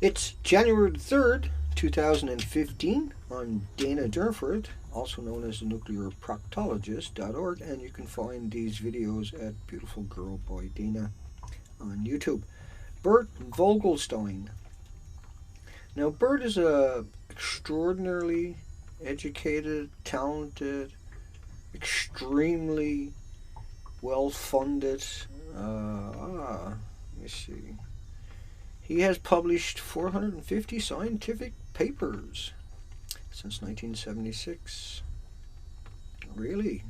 It's January 3rd, 2015. I'm Dana Durnford, also known as the nuclearproctologist.org, and you can find these videos at Beautiful Girl by Dana on YouTube. Bert Vogelstein. Now, Bert is a extraordinarily educated, talented, extremely well-funded, let me see, he has published 450 scientific papers since 1976. Really?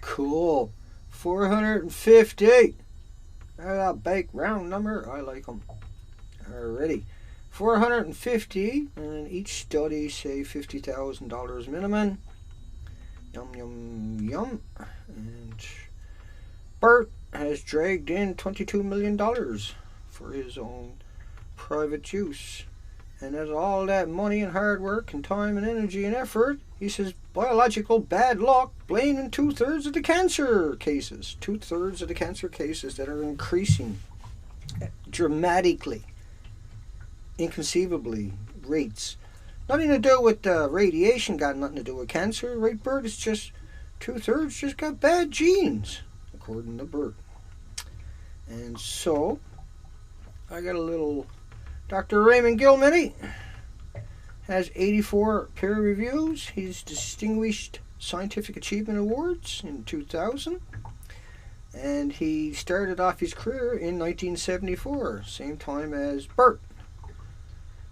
Cool. 450. A big round number. I like them. Alrighty. 450, and each study, say $50,000 minimum. Yum, yum, yum. And Bert has dragged in $22 million for his own private use. And as all that money and hard work and time and energy and effort, he says biological bad luck blaming 2/3 of the cancer cases. 2/3 of the cancer cases that are increasing dramatically, inconceivably, rates. Nothing to do with radiation, got nothing to do with cancer, right, Bert? It's just 2/3 just got bad genes, according to Bert. And so, I got a little Dr. Raymond Gilmedy has 84 peer reviews. He's Distinguished Scientific Achievement Awards in 2000. And he started off his career in 1974, same time as Bert.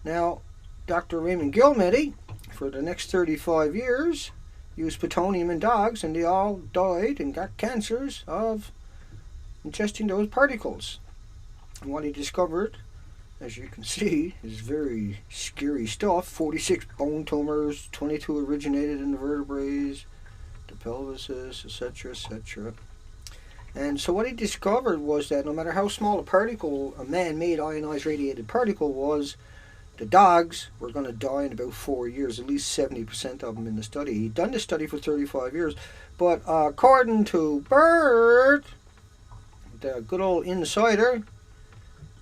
Now, Dr. Raymond Gilmedy, for the next 35 years, used plutonium in dogs, and they all died and got cancers of ingesting those particles. And what he discovered, as you can see, is very scary stuff. 46 bone tumors, 22 originated in the vertebrae, the pelvises, etc., etc. And so what he discovered was that no matter how small a particle, a man-made ionized radiated particle was, the dogs were going to die in about 4 years, at least 70% of them in the study. He'd done this study for 35 years, but according to Bert, the good old insider,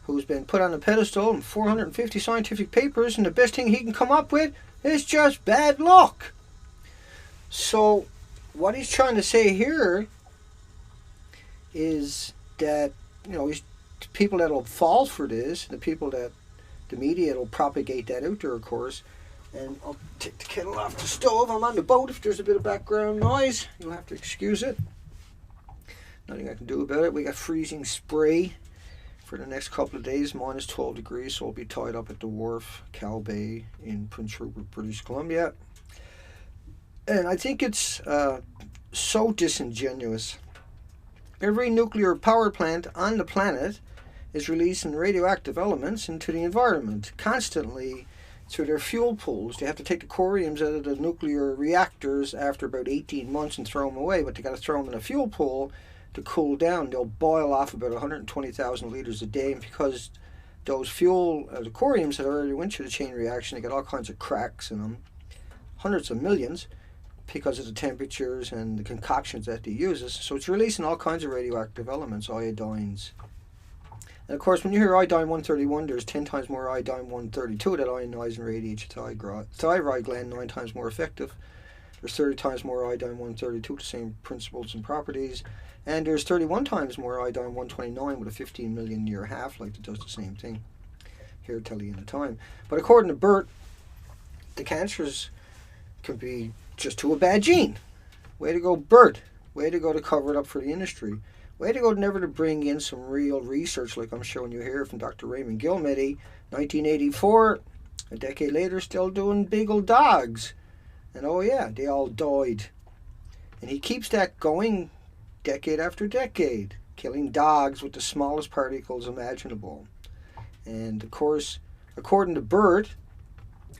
who's been put on a pedestal in 450 scientific papers, and the best thing he can come up with is just bad luck. So what he's trying to say here is that, the people that will fall for this, the people that the media will propagate that out there, of course. And I'll take the kettle off the stove. I'm on the boat. If there's a bit of background noise, you'll have to excuse it. Nothing I can do about it. We got freezing spray for the next couple of days, minus 12 degrees, so I'll be tied up at the wharf, Cal Bay, in Prince Rupert, British Columbia. And I think it's so disingenuous. Every nuclear power plant on the planet is releasing radioactive elements into the environment constantly through their fuel pools. They have to take the coriums out of the nuclear reactors after about 18 months and throw them away, but they got to throw them in a fuel pool to cool down. They'll boil off about 120,000 liters a day, and because those fuel, the coriums that already went through the chain reaction, they got all kinds of cracks in them, hundreds of millions, because of the temperatures and the concoctions that they use. So it's releasing all kinds of radioactive elements, iodines. And of course, when you hear iodine-131, there's 10 times more iodine-132 that ionizes and radiates your thyroid gland, 9 times more effective. There's 30 times more iodine-132, the same principles and properties. And there's 31 times more iodine-129 with a 15 million year half-life that does the same thing. Here, tell you in a time. But according to Bert, the cancers could be just to a bad gene. Way to go, Bert. Way to go to cover it up for the industry. Way to go never to bring in some real research like I'm showing you here from Dr. Raymond Gilmedy, 1984. A decade later, still doing beagle dogs. And oh yeah, they all died. And he keeps that going decade after decade, killing dogs with the smallest particles imaginable. And of course, according to Bert,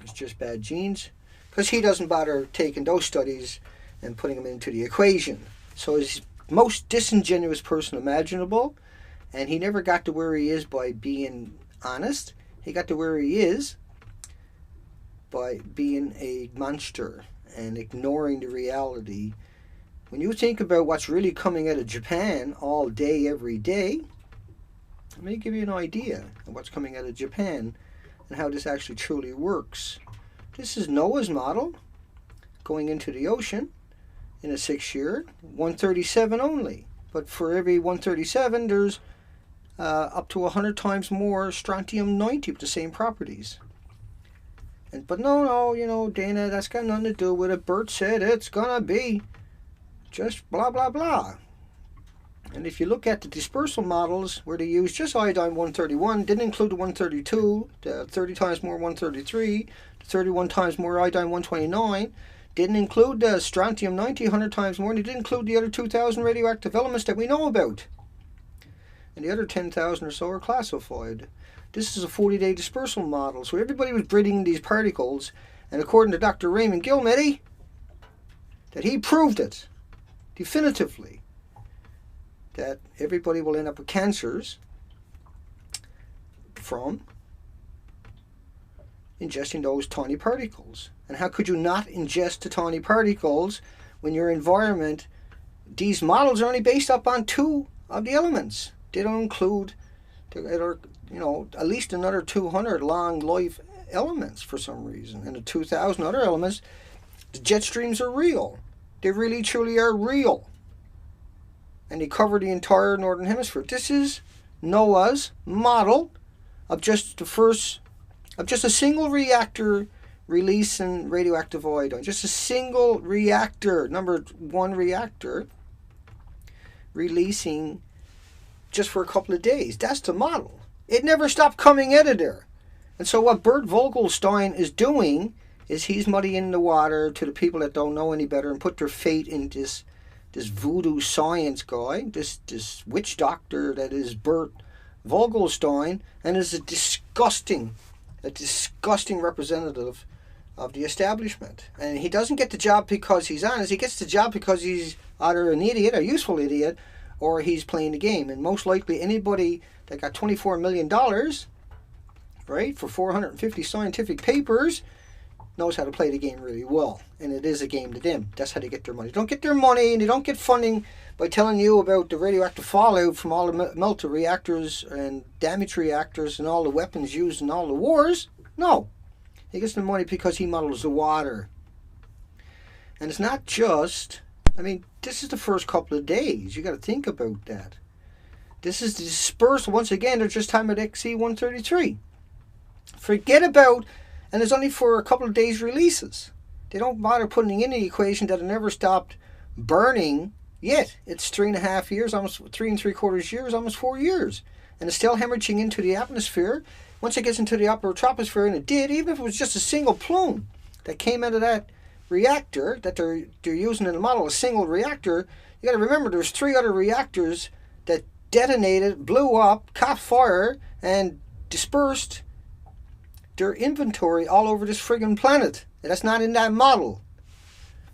it's just bad genes, because he doesn't bother taking those studies and putting them into the equation. So he's the most disingenuous person imaginable, and he never got to where he is by being honest. He got to where he is by being a monster and ignoring the reality. When you think about what's really coming out of Japan all day, every day, let me give you an idea of what's coming out of Japan and how this actually truly works. This is Noah's model going into the ocean in a 6-year, 137 only. But for every 137, there's up to 100 times more strontium-90 with the same properties. But no, Dana, that's got nothing to do with it. Bert said it's gonna be just blah, blah, blah. And if you look at the dispersal models where they use just iodine 131, didn't include the 132, the 30 times more 133, the 31 times more iodine 129, didn't include the strontium 90, 100 times more, and it didn't include the other 2,000 radioactive elements that we know about. And the other 10,000 or so are classified. This is a 40-day dispersal model, so everybody was breeding these particles, and according to Dr. Raymond Gilmedy, that he proved it definitively, that everybody will end up with cancers from ingesting those tiny particles. And how could you not ingest the tiny particles when your environment, these models are only based up on 2 of the elements. They don't include, at least another 200 long life elements for some reason. And the 2,000 other elements, the jet streams are real. They really truly are real. And they cover the entire northern hemisphere. This is Noah's model of just a single reactor releasing radioactive iodine. Just a single reactor, number 1 reactor, releasing just for a couple of days. That's the model. It never stopped coming out of there. And so what Bert Vogelstein is doing is he's muddying the water to the people that don't know any better and put their fate in this voodoo science guy, this witch doctor that is Bert Vogelstein, and is a disgusting representative of the establishment. And he doesn't get the job because he's honest. He gets the job because he's either an idiot, a useful idiot, or he's playing the game. And most likely anybody that got $24 million, right, for 450 scientific papers knows how to play the game really well. And it is a game to them. That's how they get their money. They don't get their money and they don't get funding by telling you about the radioactive fallout from all the melted reactors and damaged reactors and all the weapons used in all the wars. No. He gets the money because he models the water. And it's not just, this is the first couple of days. You got to think about that. This is the dispersal. Once again, they're just talking about XC133. Forget about, and it's only for a couple of days releases. They don't bother putting in the equation that it never stopped burning yet. It's 3.5 years, almost 3 3/4 years, almost 4 years. And it's still hemorrhaging into the atmosphere. Once it gets into the upper troposphere, and it did, even if it was just a single plume that came out of that reactor that they're using in the model, a single reactor, you got to remember there's 3 other reactors that detonated, blew up, caught fire, and dispersed their inventory all over this friggin' planet. And that's not in that model.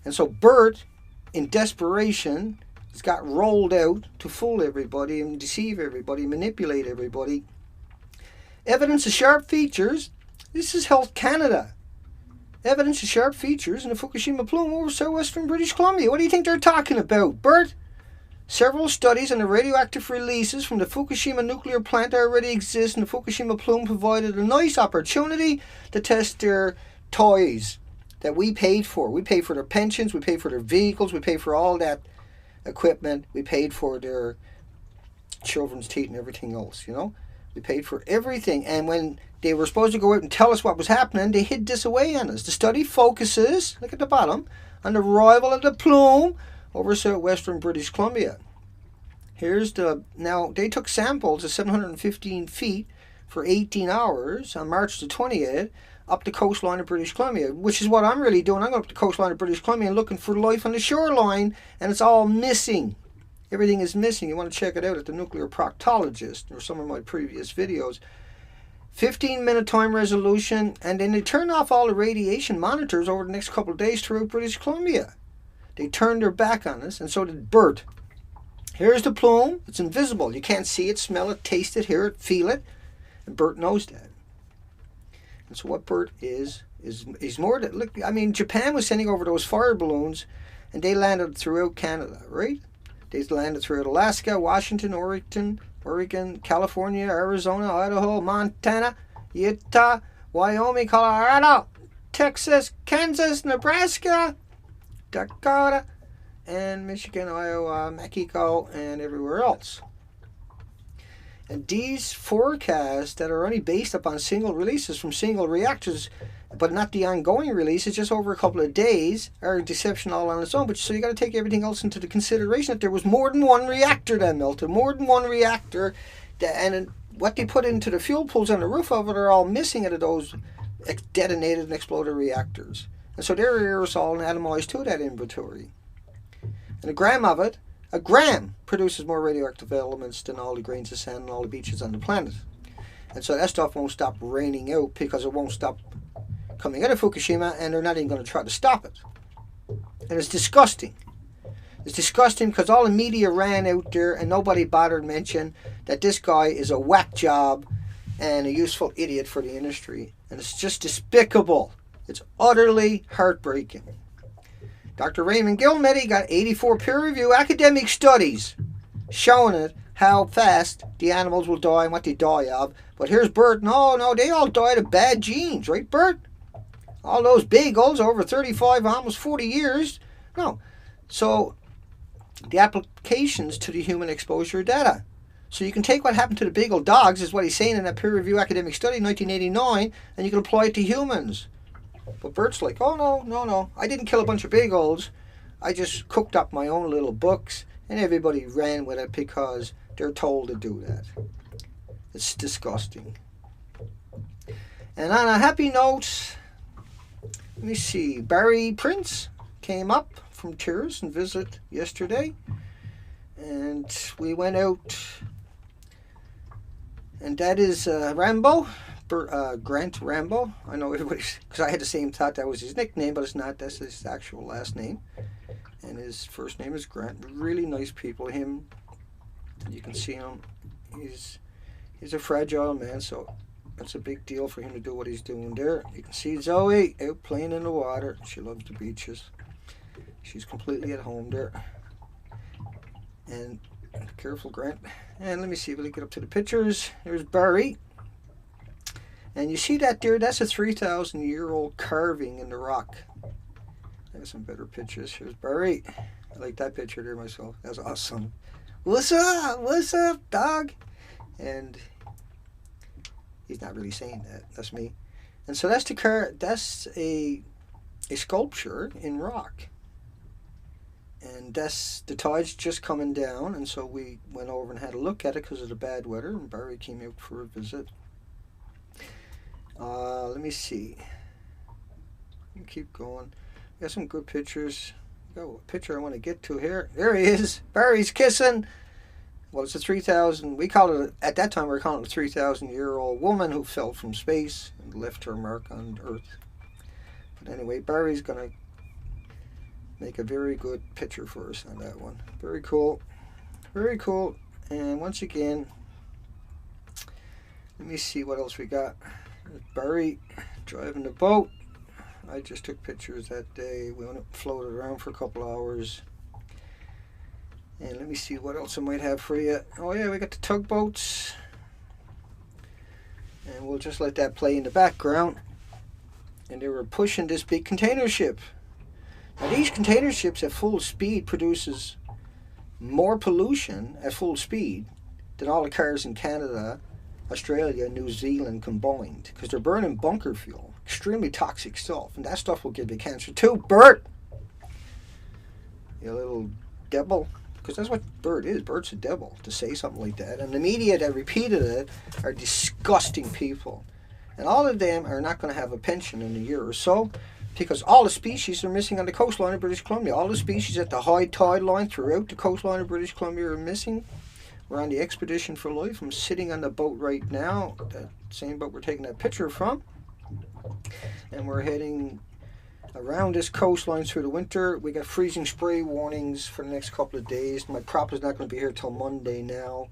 And so Bert, in desperation, has got rolled out to fool everybody and deceive everybody, manipulate everybody. Evidence of sharp features. This is Health Canada. Evidence of sharp features in the Fukushima plume over southwestern British Columbia. What do you think they're talking about, Bert? Several studies on the radioactive releases from the Fukushima nuclear plant already exist, and the Fukushima plume provided a nice opportunity to test their toys that we paid for. We paid for their pensions, we paid for their vehicles, we paid for all that equipment, we paid for their children's teeth and everything else, We paid for everything, and when they were supposed to go out and tell us what was happening, they hid this away on us. The study focuses, look at the bottom, on the arrival of the plume over southwestern British Columbia. Now they took samples at 715 feet for 18 hours on March the 20th up the coastline of British Columbia, which is what I'm really doing. I'm going up the coastline of British Columbia and looking for life on the shoreline, and it's all missing. Everything is missing. You want to check it out at the Nuclear Proctologist or some of my previous videos. 15-minute time resolution, and then they turned off all the radiation monitors over the next couple of days throughout British Columbia. They turned their back on us, and so did Bert. Here's the plume. It's invisible. You can't see it, smell it, taste it, hear it, feel it. And Bert knows that. And so what Bert is more that, look, Japan was sending over those fire balloons, and they landed throughout Canada, right? They landed throughout Alaska, Washington, Oregon, California, Arizona, Idaho, Montana, Utah, Wyoming, Colorado, Texas, Kansas, Nebraska, Dakota, and Michigan, Iowa, Mexico, and everywhere else. And these forecasts that are only based upon single releases from single reactors, but not the ongoing releases, just over a couple of days, are a deception all on its own. But so you got to take everything else into the consideration that there was more than one reactor that melted, more than one reactor, and what they put into the fuel pools on the roof of it are all missing out of those detonated and exploded reactors. And so they're aerosol and atomized to that inventory. And a gram of it, a gram produces more radioactive elements than all the grains of sand and all the beaches on the planet. And so that stuff won't stop raining out because it won't stop coming out of Fukushima, and they're not even going to try to stop it. And it's disgusting. It's disgusting because all the media ran out there and nobody bothered mention that this guy is a whack job and a useful idiot for the industry. And it's just despicable. It's utterly heartbreaking. Dr. Raymond Gilmedy got 84 peer-reviewed academic studies showing it how fast the animals will die and what they die of. But here's Bert. No, they all died of bad genes, right, Bert? All those beagles over 35, almost 40 years. No. So the applications to the human exposure data. So you can take what happened to the beagle dogs, is what he's saying in that peer-reviewed academic study in 1989, and you can apply it to humans. But Bert's like, oh, no. I didn't kill a bunch of beagles. I just cooked up my own little books, and everybody ran with it because they're told to do that. It's disgusting. And on a happy note, let me see. Barry Prince came up from Tears and visit yesterday. And we went out. And that is Rambo. Grant Rambo. I know everybody's, because I had the same thought that was his nickname, but it's not. That's his actual last name, and his first name is Grant. Really nice people. Him, you can see him. He's a fragile man, so it's a big deal for him to do what he's doing there. You can see Zoe out playing in the water. She loves the beaches. She's completely at home there. And careful, Grant. And let me see. Will he get up to the pictures? There's Barry. And you see that there, that's a 3,000-year-old carving in the rock. I got some better pictures. Here's Barry. I like that picture there myself. That's awesome. What's up? What's up, dog? And he's not really saying that. That's me. And so that's that's a sculpture in rock. And that's the tide's just coming down, and so we went over and had a look at it because of the bad weather, and Barry came out for a visit. Let me see. Let me keep going. Got some good pictures. Got a picture I want to get to here. There he is. Barry's kissing. Well, it's a 3,000. We called it, at that time, we were calling it a 3,000-year-old woman who fell from space and left her mark on Earth. But anyway, Barry's going to make a very good picture for us on that one. Very cool. Very cool. And once again, let me see what else we got. Barry driving the boat. I just took pictures that day. We went and floated around for a couple hours. And let me see what else I might have for you. Oh yeah, we got the tugboats. And we'll just let that play in the background. And they were pushing this big container ship. Now these container ships at full speed produces more pollution at full speed than all the cars in Canada, Australia, and New Zealand combined, because they're burning bunker fuel, extremely toxic stuff, and that stuff will give you cancer too. Bert, you little devil, because that's what Bert is. Bert's a devil to say something like that, and the media that repeated it are disgusting people, and all of them are not going to have a pension in a year or so, because all the species are missing on the coastline of British Columbia. All the species at the high tide line throughout the coastline of British Columbia are missing. We're on the Expedition for Life. I'm sitting on the boat right now, that same boat we're taking that picture from. And we're heading around this coastline through the winter. We got freezing spray warnings for the next couple of days. My prop is not going to be here till Monday now,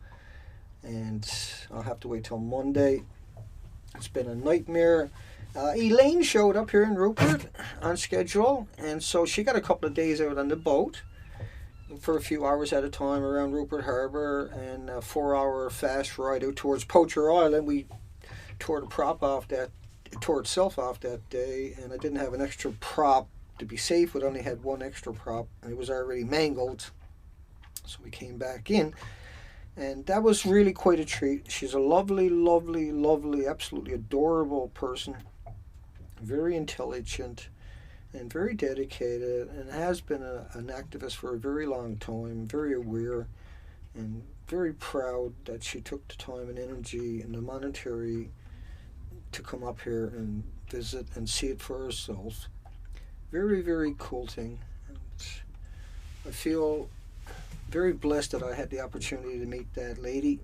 and I'll have to wait till Monday. It's been a nightmare. Elaine showed up here in Rupert on schedule, and so she got a couple of days out on the boat for a few hours at a time around Rupert Harbour, and a 4-hour fast ride out towards Poacher Island. We tore the prop off that it tore itself off that day, and I didn't have an extra prop to be safe. It only had one extra prop, and it was already mangled. So we came back in, and that was really quite a treat. She's a lovely, lovely, lovely, absolutely adorable person, very intelligent, and very dedicated, and has been an activist for a very long time, very aware, and very proud that she took the time and energy and the monetary to come up here and visit and see it for herself. Very, very cool thing. And I feel very blessed that I had the opportunity to meet that lady.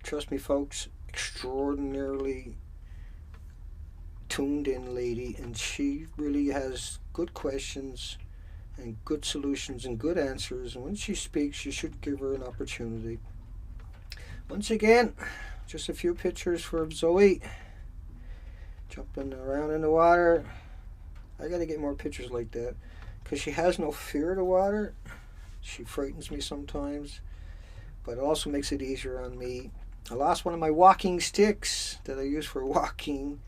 Trust me, folks, extraordinarily tuned in lady, and she really has good questions and good solutions and good answers, and when she speaks you should give her an opportunity. Once again, just a few pictures for Zoe jumping around in the water. I gotta get more pictures like that because she has no fear of the water. She frightens me sometimes, but it also makes it easier on me. I lost one of my walking sticks that I use for walking.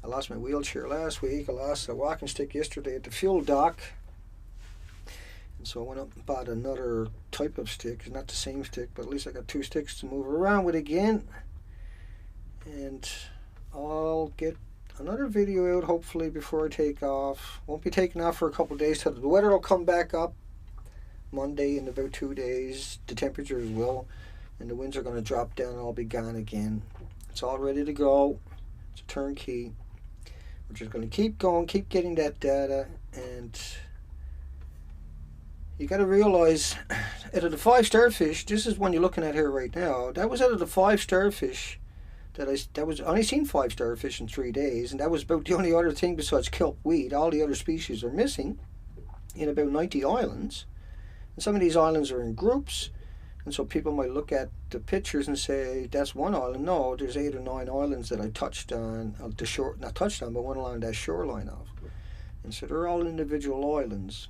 I lost my wheelchair last week. I lost a walking stick yesterday at the fuel dock. And so I went up and bought another type of stick. It's not the same stick, but at least I got two sticks to move around with again. And I'll get another video out hopefully before I take off. Won't be taking off for a couple of days till the weather will come back up. Monday in about 2 days. The temperatures will. And the winds are going to drop down and I'll be gone again. It's all ready to go. It's a turnkey. We're just going to keep going, keep getting that data, and you got to realize out of the 5 starfish, this is one you're looking at here right now. That was out of the 5 starfish I only seen 5 starfish in 3 days, and that was about the only other thing besides kelp weed. All the other species are missing in about 90 islands, and some of these islands are in groups. And so people might look at the pictures and say, that's one island. No, there's 8 or 9 islands that I touched on, the shore, not touched on, but went along that shoreline of. And so they're all individual islands.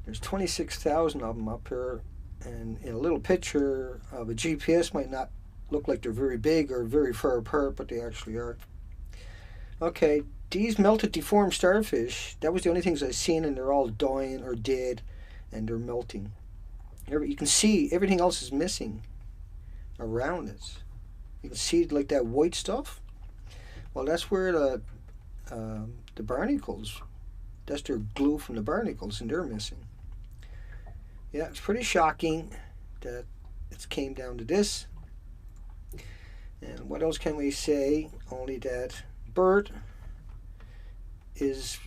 There's 26,000 of them up here. And in a little picture of a GPS might not look like they're very big or very far apart, but they actually are. Okay, these melted deformed starfish, that was the only things I've seen, and they're all dying or dead, and they're melting. You can see everything else is missing around it. You can see like that white stuff. Well, that's where the barnacles, that's their glue from the barnacles, and they're missing. Yeah, it's pretty shocking that it came down to this. And what else can we say? Only that Bert is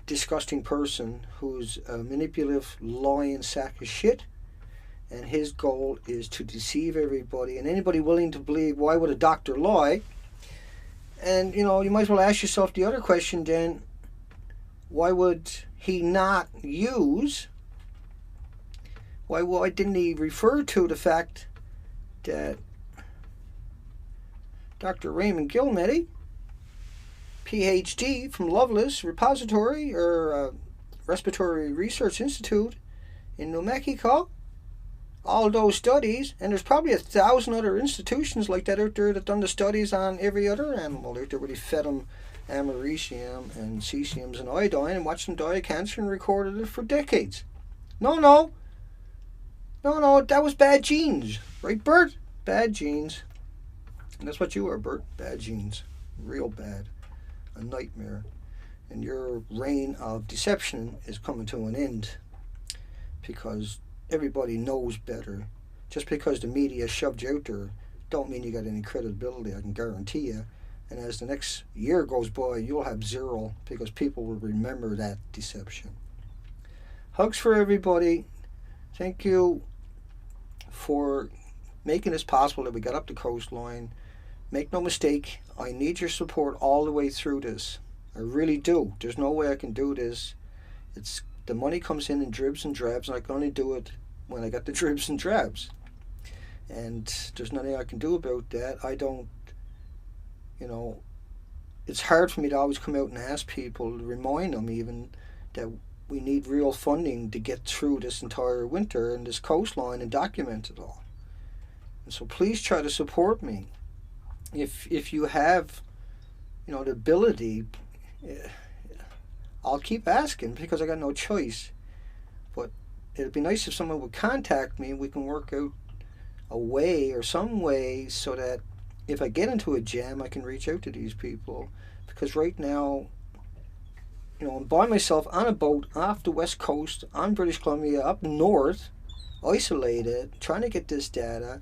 disgusting person who's a manipulative, lying sack of shit, and his goal is to deceive everybody and anybody willing to believe. Why would a doctor lie? And you might as well ask yourself the other question then, why would he not use, why didn't he refer to the fact that Dr. Raymond Gilmedy, PhD from Loveless Repository or Respiratory Research Institute in New Mexico, all those studies, and there's probably 1,000 other institutions like that out there that done the studies on every other animal out there where they fed them americium and cesiums and iodine and watched them die of cancer and recorded it for decades. No, that was bad genes, right, Bert? Bad genes. And that's what you are, Bert. Bad genes. Real bad. A nightmare, and your reign of deception is coming to an end because everybody knows better. Just because the media shoved you out there don't mean you got any credibility, I can guarantee you. And as the next year goes by, you'll have zero because people will remember that deception. Hugs for everybody. Thank you for making this possible that we got up the coastline. Make no mistake, I need your support all the way through this. I really do. There's no way I can do this. The money comes in dribs and drabs, and I can only do it when I got the dribs and drabs. And there's nothing I can do about that. I don't, it's hard for me to always come out and ask people, to remind them even, that we need real funding to get through this entire winter and this coastline and document it all. And so please try to support me. If you have the ability, I'll keep asking because I got no choice. But it'd be nice if someone would contact me and we can work out a way or some way so that if I get into a jam, I can reach out to these people. Because right now, I'm by myself on a boat off the west coast, on British Columbia, up north, isolated, trying to get this data,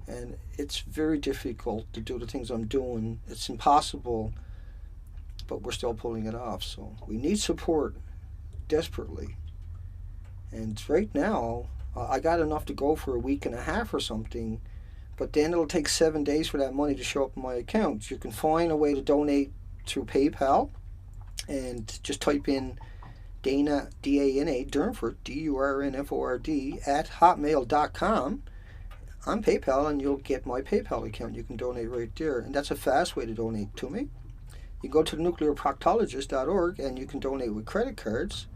and it's very difficult to do the things I'm doing. It's impossible, but we're still pulling it off. So we need support desperately. And right now, I got enough to go for a week and a half or something, but then it'll take 7 days for that money to show up in my account. You can find a way to donate through PayPal, and just type in Dana, D-A-N-A, Durnford, D-U-R-N-F-O-R-D, at hotmail.com on PayPal, and you'll get my PayPal account. You can donate right there, and that's a fast way to donate to me. You go to nuclearproctologist.org, and you can donate with credit cards.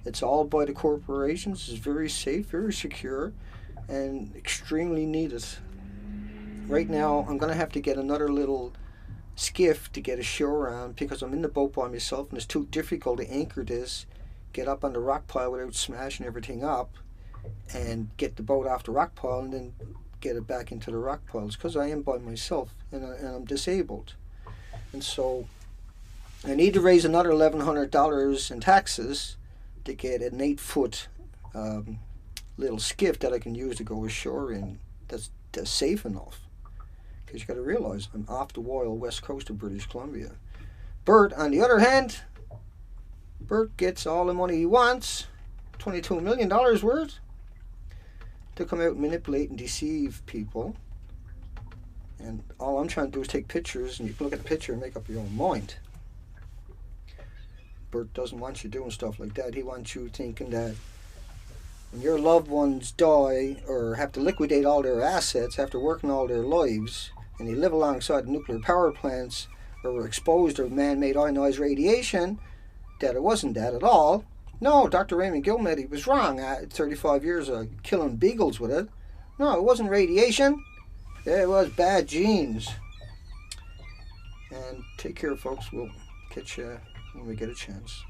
It's all by the corporations. It's very safe, very secure, and extremely needed. Right now, I'm going to have to get another little skiff to get ashore on because I'm in the boat by myself and it's too difficult to anchor this, get up on the rock pile without smashing everything up, and get the boat off the rock pile and then get it back into the rock piles because I am by myself and I'm disabled. And so I need to raise another $1,100 in taxes to get an 8-foot little skiff that I can use to go ashore in that's safe enough. Because you got to realize I'm off the wild west coast of British Columbia. Bert, on the other hand, Bert gets all the money he wants, $22 million worth, to come out and manipulate and deceive people. And all I'm trying to do is take pictures, and you can look at the picture and make up your own mind. Bert doesn't want you doing stuff like that. He wants you thinking that when your loved ones die or have to liquidate all their assets after working all their lives, and they live alongside nuclear power plants or were exposed to man-made ionized radiation, that it wasn't that at all. No, Dr. Raymond Gilmedi was wrong. 35 years of killing beagles with it. No, it wasn't radiation. It was bad genes. And take care, folks. We'll catch you when we get a chance.